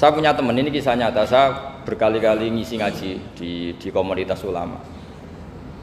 Saya punya teman, ini kisah nyata, saya berkali-kali ngisi ngaji di komunitas ulama.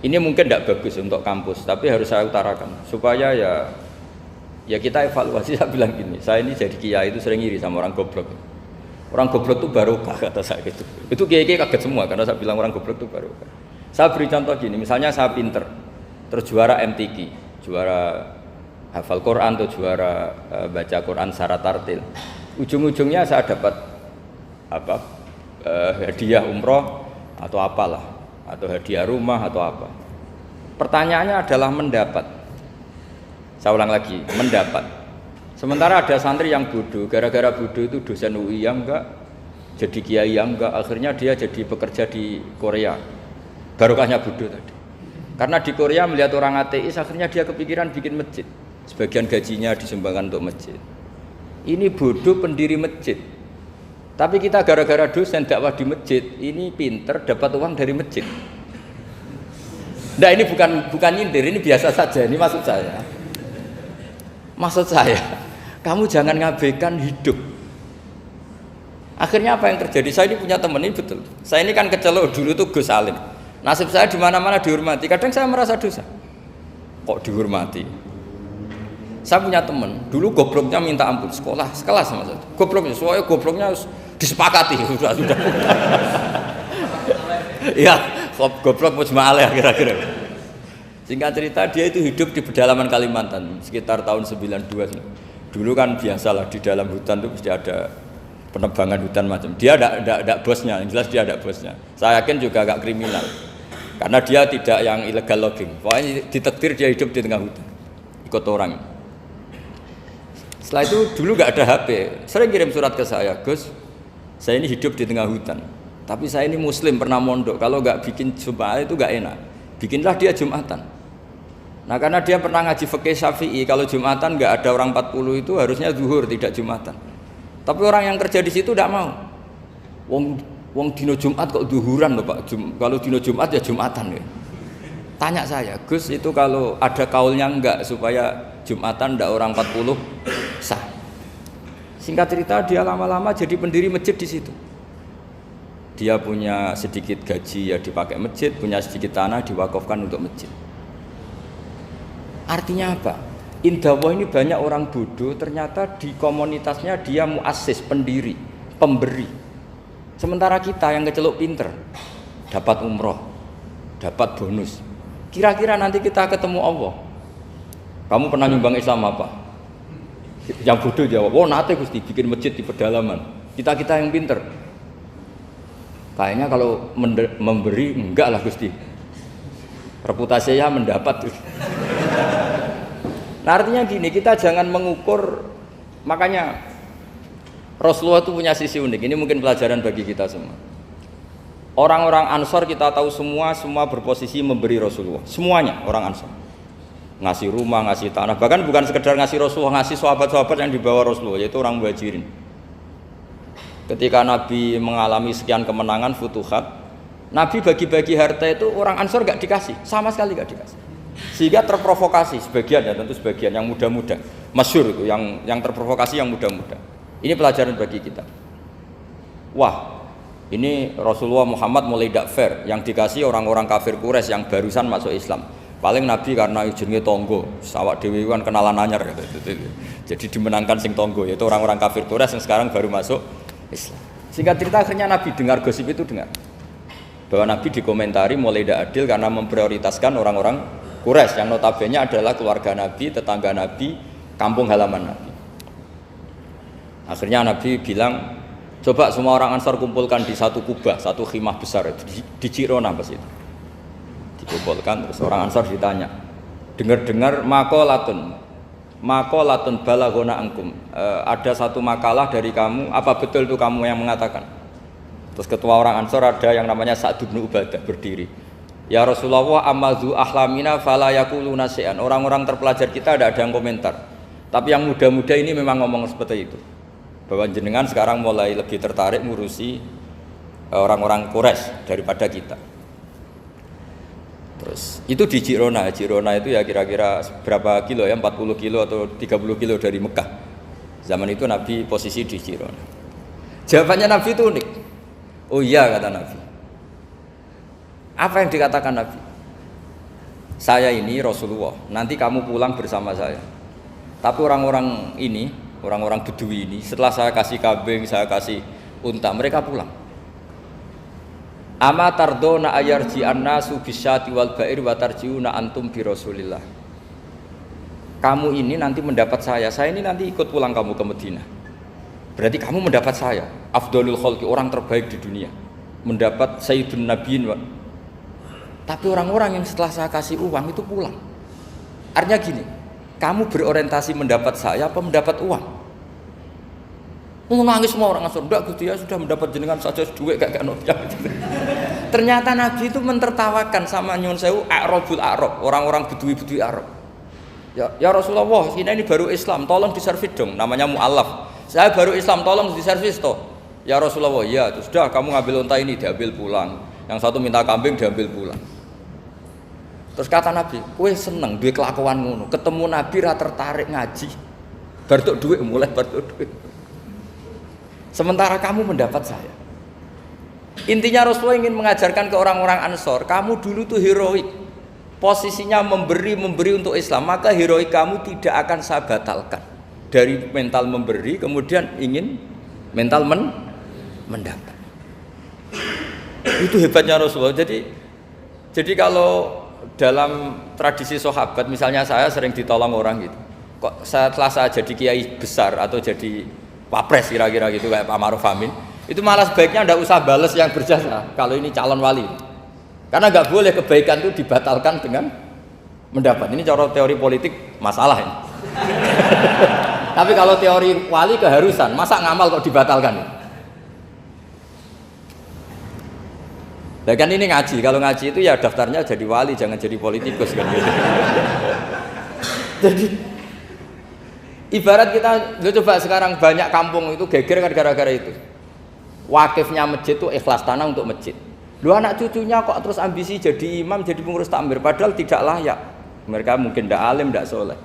Ini mungkin tidak bagus untuk kampus, tapi harus saya utarakan supaya ya kita evaluasi. Saya bilang gini, saya ini jadi kiai itu sering iri sama orang goblok. Orang goblok itu barokah kata saya gitu. Itu kiai-kiai kaget semua karena saya bilang orang goblok itu barokah. Saya beri contoh gini, misalnya saya pinter, terus juara MTQ, juara hafal Quran atau juara baca Quran secara tartil. Ujung-ujungnya saya dapat hadiah umroh atau apalah, atau hadiah rumah atau apa. Pertanyaannya adalah mendapat. Saya ulang lagi, mendapat. Sementara ada santri yang bodoh, gara-gara bodoh itu dosen UI yang enggak, jadi kiai yang enggak, akhirnya dia jadi pekerja di Korea. Barokahnya bodoh tadi. Karena di Korea melihat orang ateis, akhirnya dia kepikiran bikin masjid. Sebagian gajinya disumbangkan untuk masjid. Ini bodoh pendiri masjid. Tapi kita gara-gara dosen dakwah di masjid, ini pinter dapat uang dari masjid. Nah ini bukan nyindir, ini biasa saja. Ini maksud saya. Maksud saya, kamu jangan ngabaikan hidup. Akhirnya apa yang terjadi? Saya ini punya teman ini betul. Saya ini kan kecelok dulu tuh Gus Salim. Nasib saya di mana-mana dihormati. Kadang saya merasa dosa. Kok dihormati? Saya punya teman, dulu gobloknya minta ampun, sekolah sekelas sama saya. Gobloknya, soalnya gobloknya disepakati sudah. Ya, goblok mujma'alah kira-kira. Singkat cerita dia itu hidup di pedalaman Kalimantan sekitar tahun 92. Dulu kan biasalah di dalam hutan itu pasti ada penebangan hutan macam. Dia ada bosnya, yang jelas dia ada bosnya. Saya yakin juga agak kriminal. Karena dia tidak yang illegal logging. Pokoknya ditakdir dia hidup di tengah hutan. Ikut orang. Setelah itu dulu gak ada HP. Sering kirim surat ke saya, Gus, saya ini hidup di tengah hutan. Tapi saya ini muslim, pernah mondok. Kalau gak bikin Jumat itu gak enak. Bikinlah dia Jumatan. Nah karena dia pernah ngaji fikih Syafi'i, kalau Jumatan gak ada orang 40 itu harusnya zuhur, tidak Jumatan. Tapi orang yang kerja di situ tidak mau. Wong dino Jumat kok zuhuran loh Pak. Kalau dino Jumat ya Jumatan ya. Tanya saya, Gus itu kalau ada kaulnya enggak supaya Jumatan ndak orang 40 sah. Singkat cerita dia lama-lama jadi pendiri masjid di situ. Dia punya sedikit gaji ya dipakai masjid, punya sedikit tanah diwakafkan untuk masjid. Artinya apa? Indah ini banyak orang bodoh, ternyata di komunitasnya dia muassis, pendiri, pemberi. Sementara kita yang kecelok pinter, dapat umroh, dapat bonus. Kira-kira nanti kita ketemu Allah, kamu pernah nyumbang Islam apa? Yang bodoh jawab, oh nate Gusti bikin masjid di pedalaman. Kita yang pinter, kayaknya kalau memberi enggak lah Gusti, reputasinya mendapat. Nah artinya gini, kita jangan mengukur, makanya Rasulullah itu punya sisi unik. Ini mungkin pelajaran bagi kita semua. Orang-orang Ansor kita tahu semua berposisi memberi Rasulullah. Semuanya orang Ansor. Ngasih rumah, ngasih tanah. Bahkan bukan sekedar ngasih Rasulullah, ngasih sahabat-sahabat yang dibawa Rasulullah, yaitu orang Muhajirin. Ketika Nabi mengalami sekian kemenangan, futuhat, Nabi bagi-bagi harta itu orang Ansor gak dikasih, sama sekali gak dikasih. Sehingga terprovokasi sebagian, ya tentu sebagian yang muda-muda. Masyhur itu, yang terprovokasi yang muda-muda. Ini pelajaran bagi kita. Wah, ini Rasulullah Muhammad mulai tidak fair, yang dikasih orang-orang kafir Quraisy yang barusan masuk Islam. Paling Nabi karena jenenge tonggo, sawak dewi kan kenalan anyar gitu. Jadi dimenangkan sing tonggo, yaitu orang-orang kafir Quraisy yang sekarang baru masuk Islam. Singkat cerita akhirnya Nabi dengar gosip itu, bahwa Nabi dikomentari mulai tidak adil karena memprioritaskan orang-orang Quraisy yang notabene adalah keluarga Nabi, tetangga Nabi, kampung halaman Nabi. Akhirnya Nabi bilang, coba semua orang Ansar kumpulkan di satu kubah, satu khimah besar di Jirona pas itu. Dikumpulkan, terus orang Ansar ditanya, dengar-dengar makolatun balagona angkum, ada satu makalah dari kamu, apa betul itu kamu yang mengatakan? Terus ketua orang Ansar ada yang namanya Sa'd bin Ubadah berdiri. Ya Rasulullah, amazu ahlamina fala yaquluna syai'an. Orang-orang terpelajar kita ada yang komentar. Tapi yang muda-muda ini memang ngomong seperti itu. Bahwa jenengan sekarang mulai lebih tertarik ngurusi orang-orang Quraisy daripada kita. Terus itu di Jirona. Jirona itu ya kira-kira berapa kilo ya? 40 kilo atau 30 kilo dari Mekah. Zaman itu Nabi posisi di Jirona. Jawabannya Nabi itu unik. Oh iya, kata Nabi. Apa yang dikatakan Nabi? Saya ini Rasulullah, nanti kamu pulang bersama saya. Tapi orang-orang ini, orang-orang Bedui ini, setelah saya kasih kambing, saya kasih unta, mereka pulang. Ama tardona ayarji annasu bisyati wal ba'ir wa tarjiuna antum bi Rasulillah. Kamu ini nanti mendapat saya ini nanti ikut pulang kamu ke Madinah. Berarti kamu mendapat saya, afdalul khalqi, orang terbaik di dunia. Mendapat sayyidun nabiyyin. Tapi orang-orang yang setelah saya kasih uang itu pulang. Artinya gini, kamu berorientasi mendapat saya apa mendapat uang? Nangis semua orang Ansor, enggak Gusti ya sudah mendapat jenengan saja duit gak noda. Ternyata Nabi itu mentertawakan sama nyun sewu A'rabul A'rab, orang-orang Bedui Arab. Ya Rasulullah, ini baru Islam, tolong diservis dong, namanya mu'allaf. Saya baru Islam, tolong diservis toh. Ya Rasulullah, ya sudah kamu ngambil unta ini diambil pulang. Yang satu minta kambing diambil pulang. Terus kata Nabi, kowe seneng duwe kelakuan ngono, ketemu Nabi ra tertarik ngaji. Bar tok duit mulai bar tok duit. Sementara kamu mendapat saya. Intinya Rasulullah ingin mengajarkan ke orang-orang Ansor, kamu dulu tuh heroik. Posisinya memberi untuk Islam, maka heroik kamu tidak akan saya batalkan. Dari mental memberi kemudian ingin mental mendapat. Itu hebatnya Rasulullah. Jadi kalau dalam tradisi sahabat, misalnya saya sering ditolong orang gitu. Kok setelah saya jadi kiai besar atau jadi wapres kira-kira gitu kayak Pak Ma'ruf Amin, itu malah sebaiknya tidak usah balas yang berjasa kalau ini calon wali. Karena nggak boleh kebaikan itu dibatalkan dengan mendapat. Ini cara teori politik masalah ini. Tapi kalau teori wali keharusan, masa ngamal kok dibatalkan? Nah kan ini ngaji, kalau ngaji itu ya daftarnya jadi wali, jangan jadi politikus kan gitu. Jadi ibarat kita, coba sekarang banyak kampung itu geger kan gara-gara itu. Wakifnya masjid itu ikhlas tanah untuk masjid. Lu anak cucunya kok terus ambisi jadi imam, jadi pengurus takmir, padahal tidak layak. Mereka mungkin tidak alim, tidak soleh.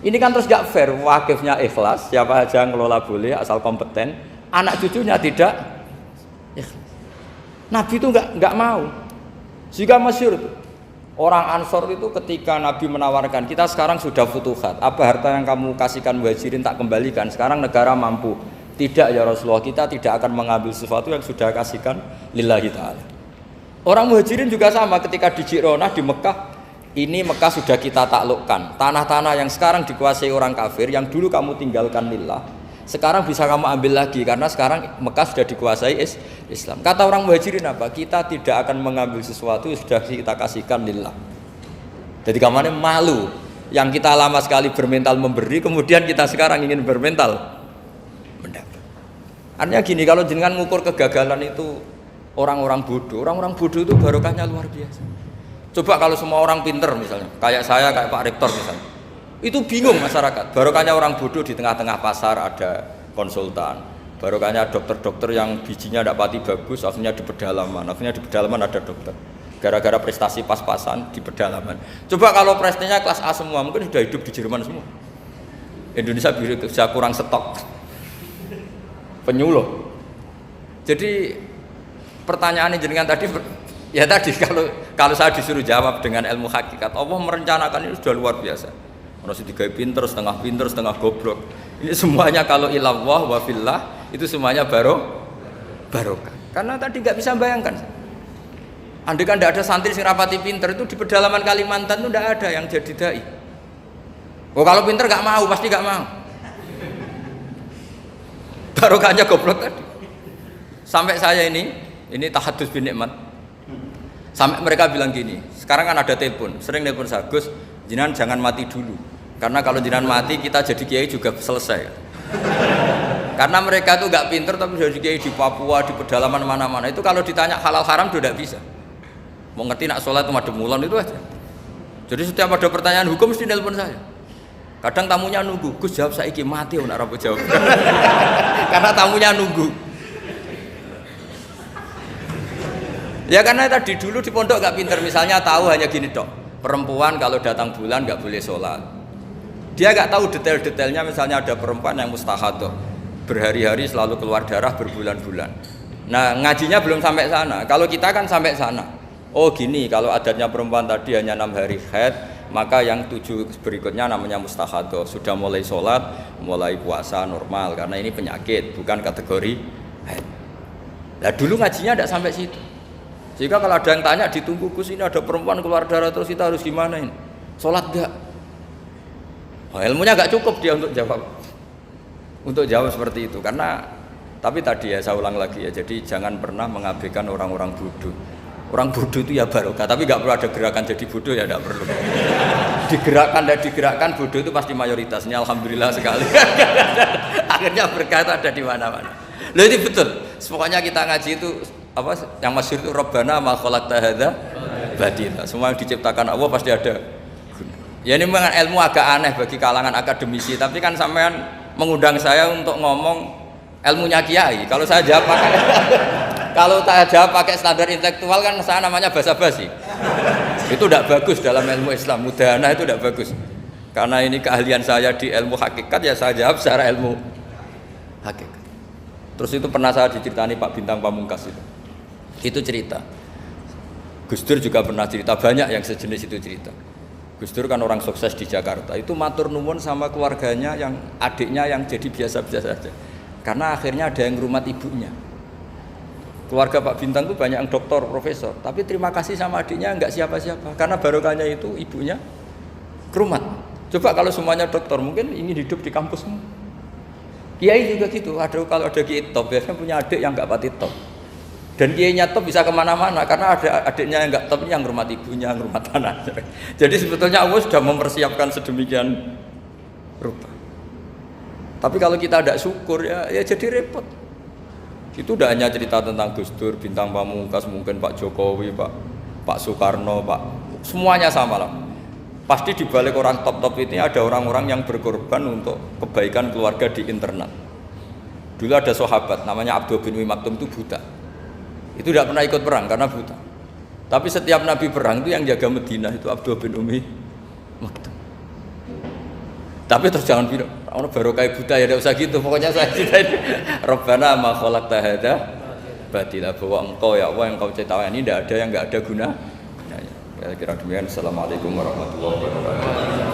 Ini kan terus gak fair, wakifnya ikhlas, siapa aja ngelola boleh asal kompeten, anak cucunya tidak ikhlas. Nabi itu nggak mau. Jika masyhur itu orang Ansor itu ketika Nabi menawarkan, kita sekarang sudah futuhat, apa harta yang kamu kasihkan muhajirin tak kembalikan, sekarang negara mampu. Tidak ya Rasulullah, kita tidak akan mengambil sesuatu yang sudah kasihkan lillahi ta'ala. Orang muhajirin juga sama, ketika di Ji'ronah di Mekah, ini Mekah sudah kita taklukkan, tanah-tanah yang sekarang dikuasai orang kafir, yang dulu kamu tinggalkan lillah, sekarang bisa kamu ambil lagi karena sekarang Mekah sudah dikuasai Islam. Kata orang muhajirin apa? Kita tidak akan mengambil sesuatu yang sudah kita kasihkan lillah. Jadi kamarnya malu yang kita lama sekali bermental memberi, kemudian kita sekarang ingin bermental mendapat. Artinya gini, kalau jenengan mengukur kegagalan itu orang-orang bodoh itu barokahnya luar biasa. Coba kalau semua orang pinter misalnya, kayak saya, kayak Pak Rektor misalnya, itu bingung masyarakat. Barokahnya orang bodoh di tengah-tengah pasar ada konsultan, barokahnya dokter-dokter yang bijinya tidak pati bagus, akhirnya di pedalaman ada dokter. Gara-gara prestasi pas-pasan di pedalaman. Coba kalau prestasinya kelas A semua, mungkin sudah hidup di Jerman semua. Indonesia bisa kurang stok penyuluh. Jadi pertanyaan jenengan tadi, ya tadi kalau saya disuruh jawab dengan ilmu hakikat, Allah merencanakan ini sudah luar biasa. Harus digawe pinter, setengah goblok. Ini semuanya kalau ilallah wa fillah itu semuanya barokah. Karena tadi nggak bisa bayangkan. Andai kan tidak ada santri sing rapati pinter, itu di pedalaman Kalimantan itu tidak ada yang jadi dai. Oh kalau pinter nggak mau, pasti nggak mau. Barokahnya goblok tadi. Sampai saya ini tahadus bin nikmat. Sampai mereka bilang gini, sekarang kan ada telepon, sering telepon saya, Gus, jenengan jangan mati dulu. Karena kalau jenengan mati kita jadi kiai juga selesai. Karena mereka tuh nggak pinter tapi jadi kiai di Papua, di pedalaman mana-mana. Itu kalau ditanya halal haram sudah tidak bisa. Mau ngerti nak sholat itu madem mulon itu aja. Jadi setiap ada pertanyaan hukum mesti telepon saya. Kadang tamunya nunggu, Gus jawab saiki mati nak rapo jawab. Karena tamunya nunggu. Ya karena tadi dulu di pondok gak pinter, misalnya tahu hanya gini dok, perempuan kalau datang bulan gak boleh sholat. Dia gak tahu detail-detailnya, misalnya ada perempuan yang mustahadah, berhari-hari selalu keluar darah berbulan-bulan. Nah ngajinya belum sampai sana. Kalau kita kan sampai sana. Oh gini, kalau adatnya perempuan tadi hanya 6 hari haid, maka yang 7 berikutnya namanya mustahadah. Sudah mulai sholat, mulai puasa normal karena ini penyakit, bukan kategori haid. Nah dulu ngajinya tidak sampai situ. Jika kalau ada yang tanya ditunggu Gus ini ada perempuan keluar darah terus kita harus gimana ini? Sholat enggak? Oh, ilmunya enggak cukup dia untuk jawab. Untuk jawab seperti itu karena tapi tadi ya saya ulang lagi ya. Jadi jangan pernah mengabaikan orang-orang bodoh. Orang bodoh itu ya barokah, tapi nggak perlu ada gerakan jadi bodoh ya tidak perlu. Digerakkan dan digerakkan bodoh itu pasti mayoritasnya. Alhamdulillah sekali. Akhirnya berkah itu ada di mana-mana. Loh itu betul. Pokoknya kita ngaji itu apa yang masyhur itu Rabbana ma khalaqta hadza batila. Semua yang diciptakan Allah pasti ada guna. Ya ini memang ilmu agak aneh bagi kalangan akademisi, tapi kan sampean mengundang saya untuk ngomong ilmunya kiai. Kalau saya jawab kalau saya jawab pakai standar intelektual kan saya namanya basa-basi. Itu tidak bagus dalam ilmu Islam. Mudahana itu tidak bagus. Karena ini keahlian saya di ilmu hakikat ya saya jawab secara ilmu hakikat. Terus itu pernah saya diceritani Pak Bintang Pamungkas itu. Itu cerita. Gus Dur juga pernah cerita, banyak yang sejenis itu cerita. Gus Dur kan orang sukses di Jakarta. Itu matur nuwun sama keluarganya yang adiknya yang jadi biasa-biasa saja. Karena akhirnya ada yang ngrumat ibunya. Keluarga Pak Bintang itu banyak yang doktor, profesor, tapi terima kasih sama adiknya enggak siapa-siapa karena barokahnya itu ibunya kerumat. Coba kalau semuanya dokter mungkin ingin hidup di kampusmu. Kiai juga gitu, kalau ada kiai top biasanya punya adik yang enggak pati top. Dan kiainya top bisa kemana-mana karena ada adiknya yang enggak top yang ngurmat ibunya, ngurmat anak. Jadi sebetulnya Allah sudah mempersiapkan sedemikian rupa. Tapi kalau kita tidak syukur ya jadi repot. Itu tidak hanya cerita tentang Gus Dur, Bintang Pamungkas, mungkin Pak Jokowi, Pak Soekarno, semuanya sama lah. Pasti di balik orang top-top ini ada orang-orang yang berkorban untuk kebaikan keluarga di internal. Dulu ada sahabat namanya Abdul bin Umi Maktum itu buta. Itu tidak pernah ikut perang karena buta. Tapi setiap Nabi perang itu yang jaga Madinah itu Abdul bin Umi Maktum. Tapi terus jangan bilang, orang baru kayak buta ya, tidak usah gitu. Pokoknya saya ceritain, Rabbana ma khalaqta hadza batila, bahwa engkau ya Allah yang kau ciptakan ini tidak ada yang nggak ada guna. Ya, kira demikian. Assalamualaikum warahmatullahi wabarakatuh.